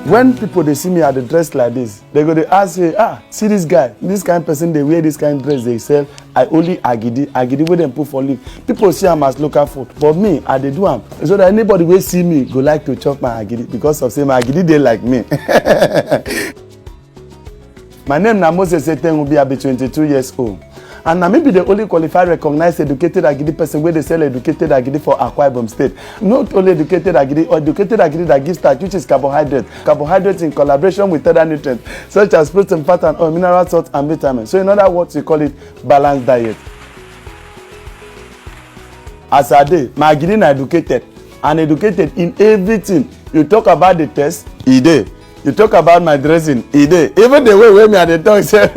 when people they see me at the dress like this, they go they ask say, see this guy, this kind of person they wear this kind of dress they sell. I only agidi wey dem put for leaf. People see am as local food, but me I dey do am so that anybody wey see me go like to chop my agidi because of say my agidi dey like me. My name na Moses Etengubi. I be 22 years old. And na me be the only qualified, recognized, educated agidi person where they sell educated agidi for Akwa Ibom State. Not only educated agidi, or educated agidi that gives starch, which is carbohydrate. Carbohydrates in collaboration with other nutrients, such as protein, fat, and oil, mineral salts, and vitamins. So in other words, we call it balanced diet. As I dey, my agidi na educated, and educated in everything. You talk about the test, e dey. You talk about my dressing, e dey. Even the way me at the talk say.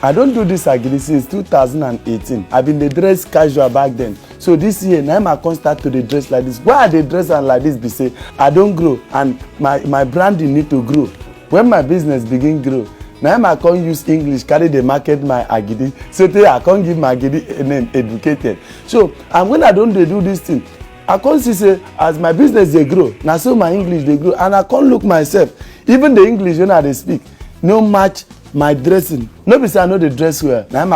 I don't do this agidi since 2018. I've been the dress casual back then. So this year, now I can't start to the dress like this. Why I dey dress and like this? Be say I don't grow, and my branding need to grow. When my business begin grow, now I can't use English carry the market my agidi. So today I can't give my agidi a name educated. So and when I don't do this thing, I can't see say as my business they grow. Now so my English they grow, and I can't look myself. Even the English when I they speak, no match my dressing. No be say I know the dress well. Now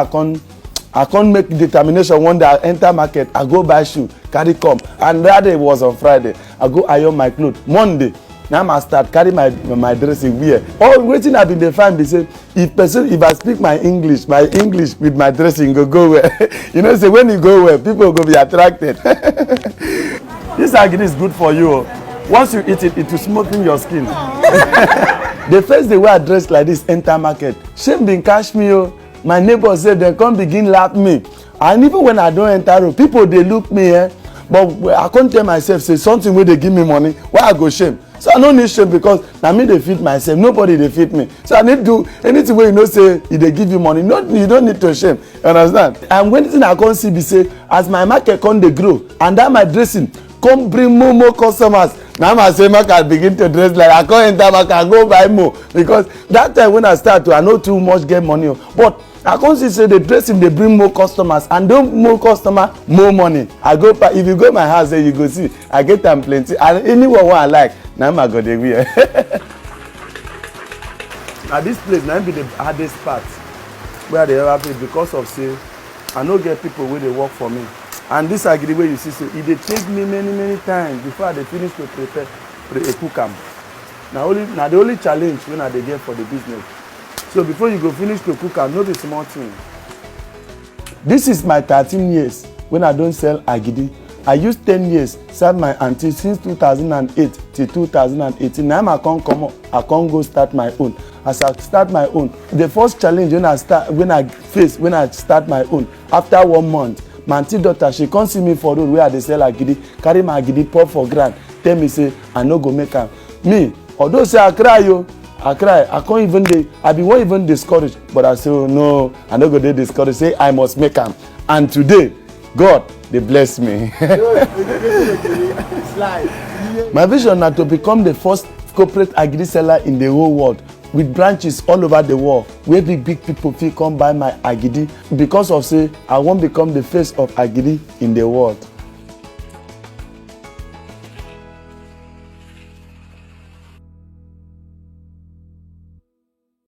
I can't make determination one day I enter market, I go buy shoe, carry come. And that day was on Friday. I go iron my clothes. Monday, now I start carry my dressing wear. All waiting I been dey find be say if I speak my English with my dressing go well. You know say when you go well, people go be attracted. This agidi is good for you. Once you eat it, it will smoothen your skin. The first day wey I dress like this enter market, shame bin catch me o. My neighbor say dem come begin laugh me, and even when I don enter road, people dey look me but I come tell myself say something wey dey give me money, why I go shame? So I no need shame because na me dey feed myself, nobody dey feed me. So I need do anything wey you know say e dey give you money, you don't need to shame. You understand? And when thing I come see be say as my market come dey grow and that my dressing come bring more customers. Now I say I begin to dress like I can't enter market, I go buy more because that time when I start to I know too much get money, but I can't see say the dressing they bring more customers and don't more customer more money. I go if you go my house there you go see I get them plenty and anyone what I like now I go there wear. Now this place now be the hardest part where they ever be because of say I no get people where they work for me. And this agidi wey you see so e dey take me many times before I dey finish to prepare cook am. Na the only challenge wey I dey get for the business. So before you go finish to cook am, no be small thing. This is my 13 years when I don sell agidi. I use 10 years serve my aunty since 2008 till 2018. Now I come go start my own. As I start my own, the first challenge when I start my own after 1 month. My aunty daughter she come see me for road where I dey sell agidi, carry my agidi pour for ground, tell me say I no go make am. Me, although say I cry I can't even I be won't even discouraged, but I say oh, no, I no go dey discouraged. Say I must make am, and today God they bless me. My vision na to become the first corporate agidi seller in the whole world, with branches all over the world where big people fit come buy my agidi because of say I wan become the face of agidi in the world.